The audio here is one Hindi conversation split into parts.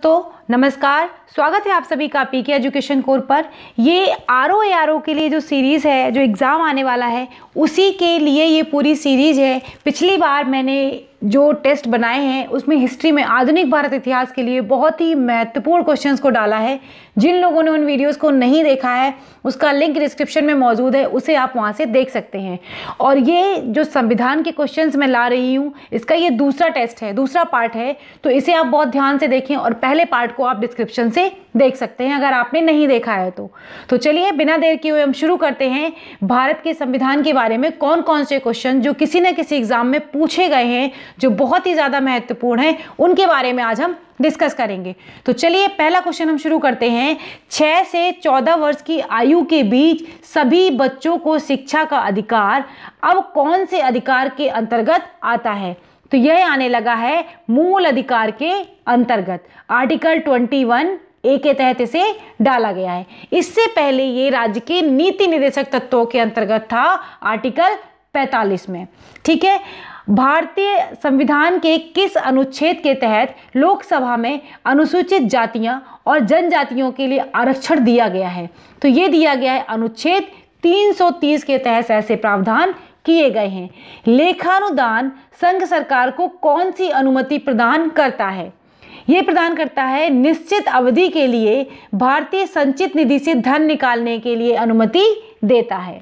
तो नमस्कार, स्वागत है आप सभी का पीके एजुकेशन कोर पर। ये आरओ के लिए जो सीरीज़ है, जो एग्ज़ाम आने वाला है, उसी के लिए ये पूरी सीरीज़ है। पिछली बार मैंने जो टेस्ट बनाए हैं उसमें हिस्ट्री में आधुनिक भारत इतिहास के लिए बहुत ही महत्वपूर्ण क्वेश्चंस को डाला है। जिन लोगों ने उन वीडियोस को नहीं देखा है उसका लिंक डिस्क्रिप्शन में मौजूद है, उसे आप वहां से देख सकते हैं। और ये जो संविधान के क्वेश्चंस मैं ला रही हूँ, इसका ये दूसरा टेस्ट है, दूसरा पार्ट है, तो इसे आप बहुत ध्यान से देखें और पहले पार्ट को आप डिस्क्रिप्शन से देख सकते हैं अगर आपने नहीं देखा है तो चलिए बिना देर किए हुए हम शुरू करते हैं। भारत के संविधान के बारे में कौन कौन से क्वेश्चन जो किसी न किसी एग्जाम में पूछे गए हैं, जो बहुत ही ज़्यादा महत्वपूर्ण हैं, उनके बारे में आज हम डिस्कस करेंगे। तो चलिए पहला क्वेश्चन हम शुरू करते हैं। 6 से 14 वर्ष की आयु के बीच सभी बच्चों को शिक्षा का अधिकार अब कौन से अधिकार के अंतर्गत आता है? तो यह आने लगा है मूल अधिकार के अंतर्गत। आर्टिकल 21A के तहत इसे डाला गया है। इससे पहले ये राज्य के नीति निर्देशक तत्वों के अंतर्गत था, आर्टिकल 45 में। ठीक है। भारतीय संविधान के किस अनुच्छेद के तहत लोकसभा में अनुसूचित जातियां और जनजातियों के लिए आरक्षण दिया गया है? तो ये दिया गया है अनुच्छेद 330 के तहत ऐसे प्रावधान किए गए हैं। लेखानुदान संघ सरकार को कौन सी अनुमति प्रदान करता है? ये प्रदान करता है निश्चित अवधि के लिए भारतीय संचित निधि से धन निकालने के लिए अनुमति देता है।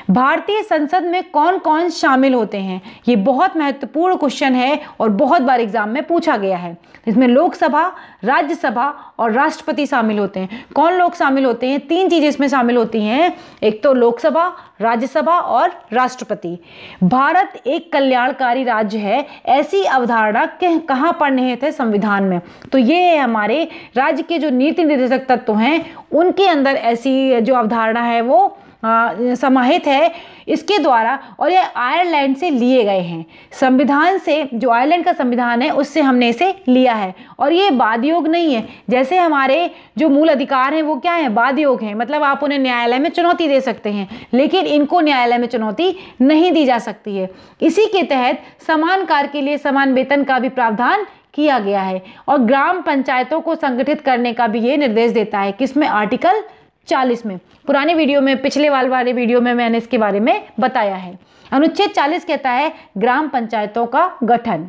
भारतीय संसद में कौन कौन शामिल होते हैं? ये बहुत महत्वपूर्ण क्वेश्चन है और बहुत बार एग्जाम में पूछा गया है। इसमें लोकसभा, राज्यसभा और राष्ट्रपति शामिल होते हैं। कौन लोग शामिल होते हैं? 3 चीजें इसमें शामिल होती हैं, एक तो लोकसभा, राज्यसभा और राष्ट्रपति। भारत एक कल्याणकारी राज्य है, ऐसी अवधारणा कहाँ पर निहित है? संविधान में। तो ये हमारे राज्य के जो नीति निर्देशक तत्व हैं उनके अंदर ऐसी जो अवधारणा है वो समाहित है इसके द्वारा, और ये आयरलैंड से लिए गए हैं। संविधान से, जो आयरलैंड का संविधान है उससे हमने इसे लिया है। और ये वाद योग नहीं है, जैसे हमारे जो मूल अधिकार हैं वो क्या है? वाद योग है, मतलब आप उन्हें न्यायालय में चुनौती दे सकते हैं, लेकिन इनको न्यायालय में चुनौती नहीं दी जा सकती है। इसी के तहत समान कार्य के लिए समान वेतन का भी प्रावधान किया गया है। और ग्राम पंचायतों को संगठित करने का भी ये निर्देश देता है। किसमें? आर्टिकल 40 में। पुराने वीडियो में, पिछले वाले वीडियो में मैंने इसके बारे में बताया है। अनुच्छेद 40 कहता है ग्राम पंचायतों का गठन।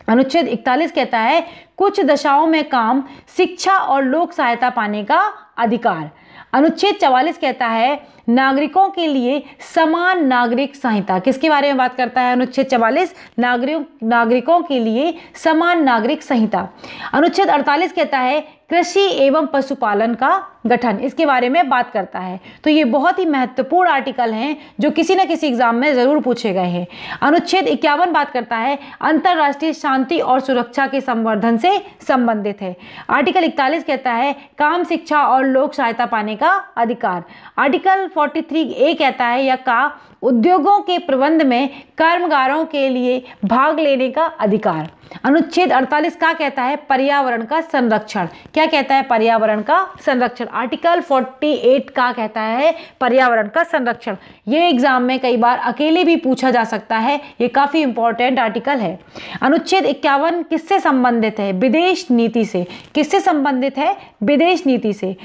अनुच्छेद 41 कहता है कुछ दशाओं में काम, शिक्षा और लोक सहायता पाने का अधिकार। अनुच्छेद 44 कहता है नागरिकों के लिए समान नागरिक संहिता। किसके बारे में बात करता है अनुच्छेद 44? नागरिकों के लिए समान नागरिक संहिता। अनुच्छेद 48 कहता है कृषि एवं पशुपालन का गठन। इसके बारे में बात करता है। तो ये बहुत ही महत्वपूर्ण आर्टिकल हैं जो किसी न किसी एग्जाम में जरूर पूछे गए हैं। अनुच्छेद 51 बात करता है अंतरराष्ट्रीय शांति और सुरक्षा के संवर्धन से संबंधित है। आर्टिकल 41 कहता है काम, शिक्षा और लोक सहायता पाने का अधिकार। आर्टिकल 43A कहता है या का उद्योगों के प्रबंध में कर्मगारों के लिए भाग लेने का अधिकार। अनुच्छेद 48 का कहता है पर्यावरण का संरक्षण। क्या कहता है? पर्यावरण का संरक्षण। आर्टिकल 48 का कहता है पर्यावरण का संरक्षण। ये एग्जाम में कई बार अकेले भी पूछा जा सकता है, ये काफी इंपॉर्टेंट आर्टिकल है। अनुच्छेद 51 किससे संबंधित है? विदेश नीति से। किससे संबंधित है? विदेश नीति से।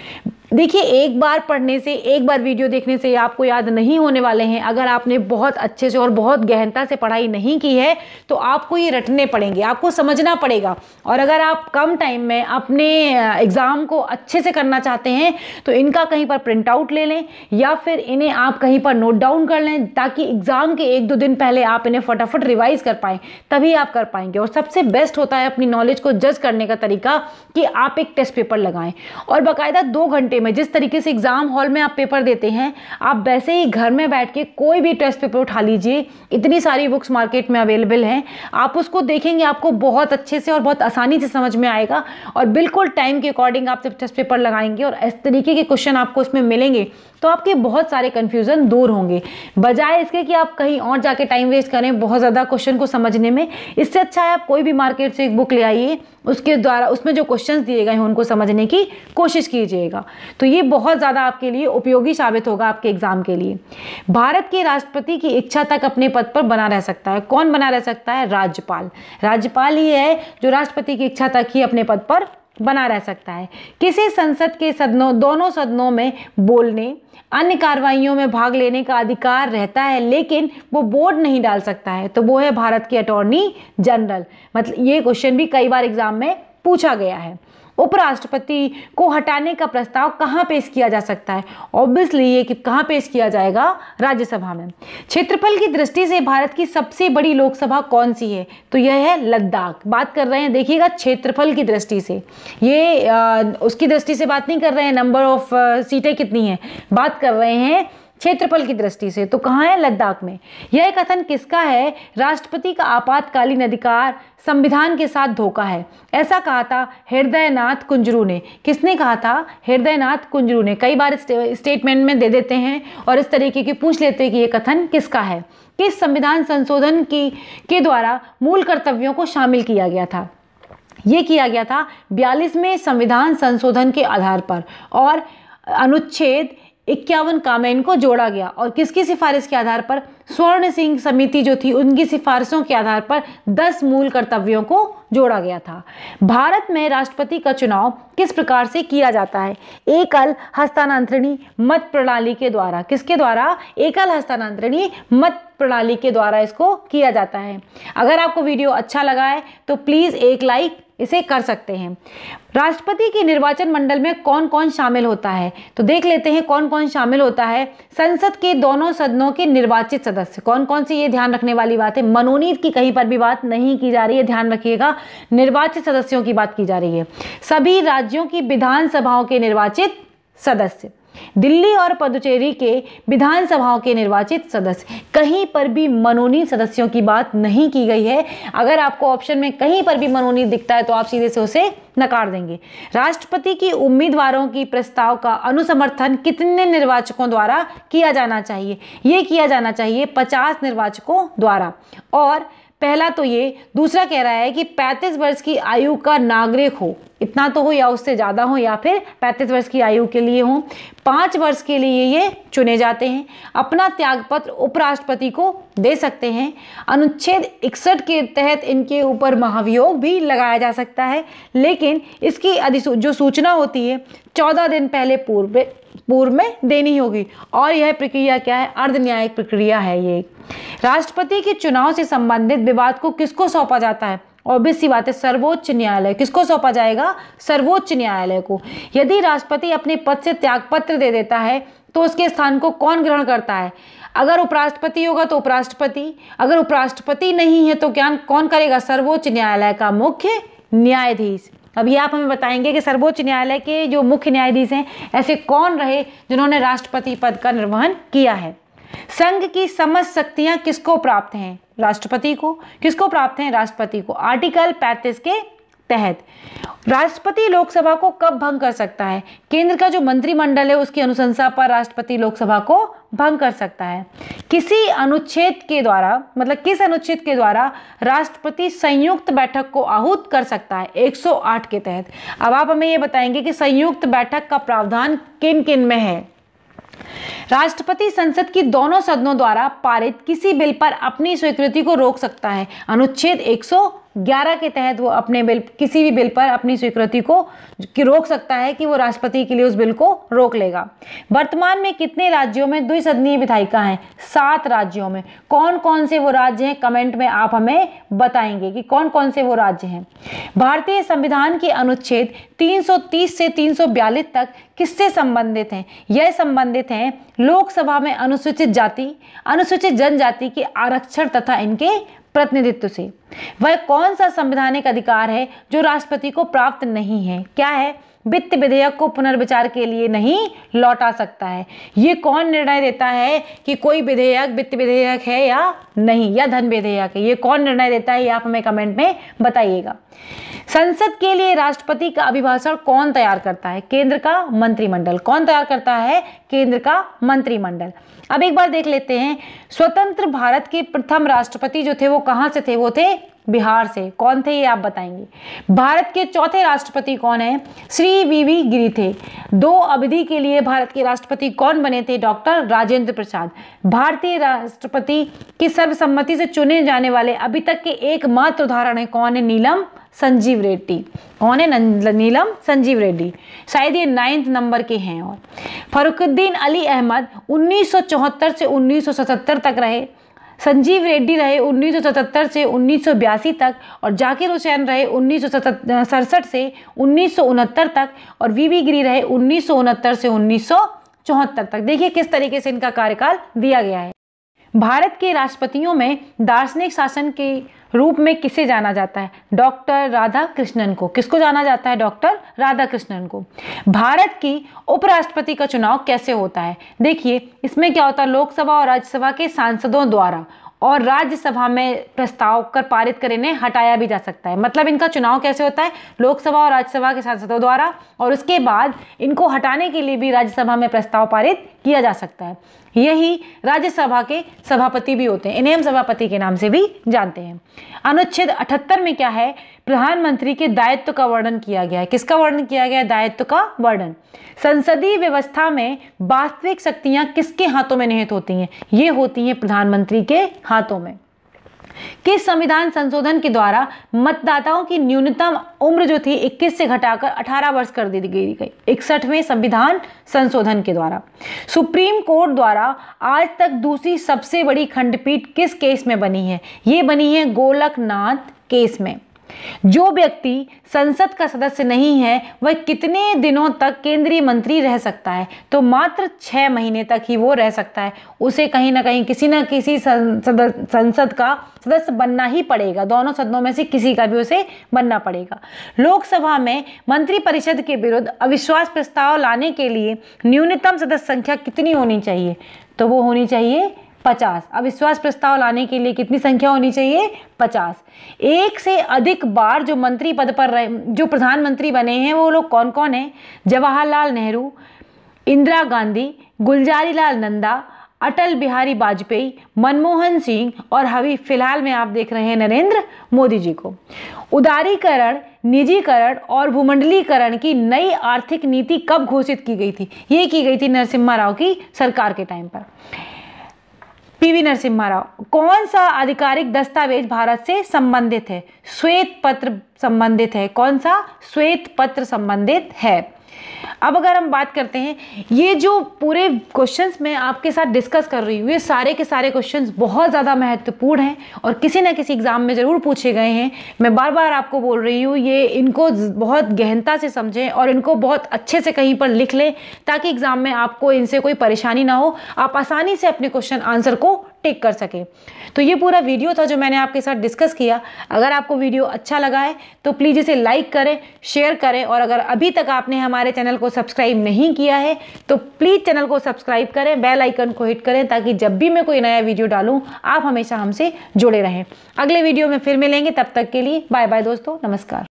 देखिए, एक बार पढ़ने से, एक बार वीडियो देखने से आपको याद नहीं होने वाले हैं। अगर आपने बहुत अच्छे से और बहुत गहनता से पढ़ाई नहीं की है तो आपको ये रटने पड़ेंगे, आपको समझना पड़ेगा। और अगर आप कम टाइम में अपने एग्ज़ाम को अच्छे से करना चाहते हैं तो इनका कहीं पर प्रिंट आउट ले लें या फिर इन्हें आप कहीं पर नोट डाउन कर लें, ताकि एग्ज़ाम के 1-2 दिन पहले आप इन्हें फटाफट रिवाइज कर पाएँ, तभी आप कर पाएंगे। और सबसे बेस्ट होता है अपनी नॉलेज को जज करने का तरीका कि आप एक टेस्ट पेपर लगाएं और बाकायदा 2 घंटे में, जिस तरीके से एग्जाम हॉल में आप पेपर देते हैं, आप वैसे ही घर में बैठ के कोई भी टेस्ट पेपर उठा लीजिए। इतनी सारी बुक्स मार्केट में अवेलेबल हैं, आप उसको देखेंगे, आपको बहुत अच्छे से और बहुत आसानी से समझ में आएगा। और बिल्कुल टाइम के अकॉर्डिंग आप जब टेस्ट पेपर लगाएंगे और इस तरीके के क्वेश्चन आपको उसमें मिलेंगे तो आपके बहुत सारे कन्फ्यूज़न दूर होंगे, बजाय इसके कि आप कहीं और जाके टाइम वेस्ट करें बहुत ज़्यादा क्वेश्चन को समझने में। इससे अच्छा है आप कोई भी मार्केट से एक बुक ले आइए, उसके द्वारा उसमें जो क्वेश्चंस दिए गए हैं उनको समझने की कोशिश कीजिएगा। तो ये बहुत ज़्यादा आपके लिए उपयोगी साबित होगा आपके एग्जाम के लिए। भारत के राष्ट्रपति की इच्छा तक अपने पद पर बना रह सकता है। कौन बना रह सकता है? राज्यपाल। राज्यपाल ही है जो राष्ट्रपति की इच्छा तक ही अपने पद पर बना रह सकता है। किसी संसद के सदनों दोनों सदनों में बोलने, अन्य कार्रवाइयों में भाग लेने का अधिकार रहता है, लेकिन वो वोट नहीं डाल सकता है। तो वो है भारत की अटॉर्नी जनरल। मतलब ये क्वेश्चन भी कई बार एग्जाम में पूछा गया है। उपराष्ट्रपति को हटाने का प्रस्ताव कहाँ पेश किया जा सकता है? ऑब्वियसली ये कि कहाँ पेश किया जाएगा? राज्यसभा में। क्षेत्रफल की दृष्टि से भारत की सबसे बड़ी लोकसभा कौन सी है? तो यह है लद्दाख। बात कर रहे हैं, देखिएगा, क्षेत्रफल की दृष्टि से, ये उसकी दृष्टि से बात नहीं कर रहे हैं नंबर ऑफ सीटें कितनी हैं, बात कर रहे हैं क्षेत्रफल की दृष्टि से। तो कहाँ है? लद्दाख में। यह कथन किसका है? राष्ट्रपति का आपातकालीन अधिकार संविधान के साथ धोखा है, ऐसा कहा था हृदयनाथ कुंजरू ने। किसने कहा था? हृदयनाथ कुंजरू ने। कई बार स्टेटमेंट में दे देते हैं और इस तरीके की पूछ लेते हैं कि यह कथन किसका है। किस संविधान संशोधन के द्वारा मूल कर्तव्यों को शामिल किया गया था? ये किया गया था 42वें संविधान संशोधन के आधार पर, और अनुच्छेद 51 का में इनको जोड़ा गया। और किसकी सिफारिश के आधार पर? स्वर्ण सिंह समिति जो थी, उनकी सिफारिशों के आधार पर 10 मूल कर्तव्यों को जोड़ा गया था। भारत में राष्ट्रपति का चुनाव किस प्रकार से किया जाता है? एकल हस्तांतरणी मत प्रणाली के द्वारा। किसके द्वारा? एकल हस्तांतरणी मत प्रणाली के द्वारा इसको किया जाता है। अगर आपको वीडियो अच्छा लगा है तो प्लीज़ एक लाइक इसे कर सकते हैं। राष्ट्रपति के निर्वाचन मंडल में कौन कौन शामिल होता है? तो देख लेते हैं कौन कौन शामिल होता है। संसद के दोनों सदनों के निर्वाचित सदस्य कौन कौन से, ये ध्यान रखने वाली बात है। मनोनीत की कहीं पर भी बात नहीं की जा रही है, ध्यान रखिएगा, निर्वाचित सदस्यों की बात की जा रही है। सभी राज्यों की विधानसभाओं के निर्वाचित सदस्य, दिल्ली और पुदुचेरी के विधानसभाओं के निर्वाचित सदस्य। कहीं पर भी मनोनीत सदस्यों की बात नहीं की गई है। अगर आपको ऑप्शन में कहीं पर भी मनोनीत दिखता है तो आप सीधे से उसे नकार देंगे। राष्ट्रपति की उम्मीदवारों की प्रस्ताव का अनुसमर्थन कितने निर्वाचकों द्वारा किया जाना चाहिए? ये किया जाना चाहिए 50 निर्वाचकों द्वारा। और पहला तो ये, दूसरा कह रहा है कि 35 वर्ष की आयु का नागरिक हो, इतना तो हो या उससे ज़्यादा हो, या फिर 35 वर्ष की आयु के लिए हो, 5 वर्ष के लिए ये चुने जाते हैं, अपना त्यागपत्र उपराष्ट्रपति को दे सकते हैं, अनुच्छेद 61 के तहत इनके ऊपर महाभियोग भी लगाया जा सकता है, लेकिन इसकी जो सूचना होती है 14 दिन पहले पूर्व में देनी होगी। और यह प्रक्रिया क्या है? अर्ध न्यायिक प्रक्रिया है ये। राष्ट्रपति के चुनाव से संबंधित विवाद को किसको सौंपा जाता है? ऑब्वियस सी बात है, सर्वोच्च न्यायालय। किसको सौंपा जाएगा? सर्वोच्च न्यायालय को। यदि राष्ट्रपति अपने पद से त्यागपत्र दे देता है तो उसके स्थान को कौन ग्रहण करता है? अगर उपराष्ट्रपति होगा तो उपराष्ट्रपति, अगर उपराष्ट्रपति नहीं है तो क्या कौन करेगा? सर्वोच्च न्यायालय का मुख्य न्यायाधीश। अभी आप हमें बताएंगे कि सर्वोच्च न्यायालय के जो मुख्य न्यायाधीश हैं ऐसे कौन रहे जिन्होंने राष्ट्रपति पद का निर्वहन किया है। संघ की समस्त शक्तियां किसको प्राप्त हैं? राष्ट्रपति को। किसको प्राप्त हैं? राष्ट्रपति को। आर्टिकल 35 के तहत राष्ट्रपति लोकसभा को कब भंग कर सकता है? केंद्र का जो मंत्रिमंडल है उसकी अनुशंसा पर राष्ट्रपति लोकसभा को भंग कर सकता है। किसी अनुच्छेद के द्वारा, मतलब किस अनुच्छेद के द्वारा राष्ट्रपति संयुक्त बैठक को आहूत कर सकता है? 108 के तहत। अब आप हमें ये बताएंगे कि संयुक्त बैठक का प्रावधान किन किन में है। राष्ट्रपति संसद की दोनों सदनों द्वारा पारित किसी बिल पर अपनी स्वीकृति को रोक सकता है। अनुच्छेद 111 के तहत वो अपने बिल, किसी भी बिल पर अपनी स्वीकृति को रोक सकता है कि वो राष्ट्रपति के लिए उस बिल को रोक लेगा। वर्तमान में कितने राज्यों में द्विसदनीय विधायिका हैं? 7 राज्यों में। कौन कौन से वो राज्य हैं? कमेंट में आप हमें बताएंगे कि कौन कौन से वो राज्य हैं। भारतीय संविधान के अनुच्छेद 330 से 342 तक किससे संबंधित हैं? यह संबंधित हैं लोकसभा में अनुसूचित जाति, अनुसूचित जनजाति के आरक्षण तथा इनके प्रतिनिधित्व से। वह कौन सा संवैधानिक अधिकार है जो राष्ट्रपति को प्राप्त नहीं है? क्या है? वित्त विधेयक को पुनर्विचार के लिए नहीं लौटा सकता है। ये कौन निर्णय देता है कि कोई विधेयक वित्त विधेयक है या नहीं, या धन विधेयक है? ये कौन निर्णय देता है? ये आप हमें कमेंट में बताइएगा। संसद के लिए राष्ट्रपति का अभिभाषण कौन तैयार करता है? केंद्र का मंत्रिमंडल। कौन तैयार करता है? केंद्र का मंत्रिमंडल। अब एक बार देख लेते हैं, स्वतंत्र भारत के प्रथम राष्ट्रपति जो थे वो कहाँ से थे? वो थे बिहार से। कौन थे ये आप बताएंगे। भारत के चौथे राष्ट्रपति कौन है? श्री वी गिरी थे। 2 अवधि के लिए भारत के राष्ट्रपति कौन बने थे? डॉक्टर राजेंद्र प्रसाद। भारतीय राष्ट्रपति की सर्वसम्मति से चुने जाने वाले अभी तक के एकमात्र उदाहरण है कौन है? नीलम संजीव रेड्डी। कौन है? नीलम संजीव रेड्डी, शायद ये 9th नंबर के हैं। और फरुखुद्दीन अली अहमद 1974 से 1977 तक रहे। संजीव रेड्डी रहे 1977 से 1982 तक। और जाकिर हुसैन रहे 1967 से 1969 तक। और वीवी गिरी रहे 1969 से 1974 तक। देखिए किस तरीके से इनका कार्यकाल दिया गया है। भारत के राष्ट्रपतियों में दार्शनिक शासन के रूप में किसे जाना जाता है? डॉक्टर राधा कृष्णन को। किसको जाना जाता है? डॉक्टर राधा कृष्णन को। भारत की उपराष्ट्रपति का चुनाव कैसे होता है? देखिए इसमें क्या होता है, लोकसभा और राज्यसभा के सांसदों द्वारा, और राज्यसभा में प्रस्ताव कर पारित कर इन्हें हटाया भी जा सकता है। मतलब इनका चुनाव कैसे होता है? लोकसभा और राज्यसभा के सांसदों द्वारा, और उसके बाद इनको हटाने के लिए भी राज्यसभा में प्रस्ताव पारित किया जा सकता है। यही राज्यसभा के सभापति भी होते हैं, इन्हें हम सभापति के नाम से भी जानते हैं। अनुच्छेद 78 में क्या है? प्रधानमंत्री के दायित्व का वर्णन किया गया है। किसका वर्णन किया गया है? दायित्व का वर्णन। संसदीय व्यवस्था में वास्तविक शक्तियां किसके हाथों में निहित होती हैं? ये होती हैं प्रधानमंत्री के हाथों में। किस संविधान संशोधन के द्वारा मतदाताओं की न्यूनतम उम्र जो थी 21 से घटाकर 18 वर्ष कर दी गई? 61वें संविधान संशोधन के द्वारा। सुप्रीम कोर्ट द्वारा आज तक दूसरी सबसे बड़ी खंडपीठ किस केस में बनी है? ये बनी है गोलकनाथ केस में। जो व्यक्ति संसद का सदस्य नहीं है वह कितने दिनों तक केंद्रीय मंत्री रह सकता है? तो मात्र 6 महीने तक ही वो रह सकता है। उसे कहीं ना कहीं किसी न किसी संसद का सदस्य बनना ही पड़ेगा। दोनों सदनों में से किसी का भी उसे बनना पड़ेगा। लोकसभा में मंत्रिपरिषद के विरुद्ध अविश्वास प्रस्ताव लाने के लिए न्यूनतम सदस्य संख्या कितनी होनी चाहिए? तो वो होनी चाहिए 50। अविश्वास प्रस्ताव लाने के लिए कितनी संख्या होनी चाहिए? 50। एक से अधिक बार जो मंत्री पद पर रहे, जो प्रधानमंत्री बने हैं, वो लोग कौन कौन हैं? जवाहरलाल नेहरू, इंदिरा गांधी, गुलजारीलाल नंदा, अटल बिहारी वाजपेयी, मनमोहन सिंह, और अभी फिलहाल में आप देख रहे हैं नरेंद्र मोदी जी को। उदारीकरण, निजीकरण और भूमंडलीकरण की नई आर्थिक नीति कब घोषित की गई थी? ये की गई थी नरसिम्हा राव की सरकार के टाइम पर। पीवी नरसिम्हा राव। कौन सा आधिकारिक दस्तावेज भारत से संबंधित है? श्वेत पत्र संबंधित है। कौन सा? श्वेत पत्र संबंधित है। अब अगर हम बात करते हैं, ये जो पूरे क्वेश्चंस मैं आपके साथ डिस्कस कर रही हूँ, ये सारे के सारे क्वेश्चंस बहुत ज़्यादा महत्वपूर्ण हैं और किसी न किसी एग्जाम में ज़रूर पूछे गए हैं। मैं बार बार आपको बोल रही हूँ, ये इनको बहुत गहनता से समझें और इनको बहुत अच्छे से कहीं पर लिख लें, ताकि एग्जाम में आपको इनसे कोई परेशानी ना हो, आप आसानी से अपने क्वेश्चन आंसर को टिक कर सके। तो ये पूरा वीडियो था जो मैंने आपके साथ डिस्कस किया। अगर आपको वीडियो अच्छा लगा है तो प्लीज़ इसे लाइक करें, शेयर करें, और अगर अभी तक आपने हमारे चैनल को सब्सक्राइब नहीं किया है तो प्लीज़ चैनल को सब्सक्राइब करें, बेल आइकन को हिट करें, ताकि जब भी मैं कोई नया वीडियो डालूं आप हमेशा हमसे जुड़े रहें। अगले वीडियो में फिर मिलेंगे, तब तक के लिए बाय बाय दोस्तों, नमस्कार।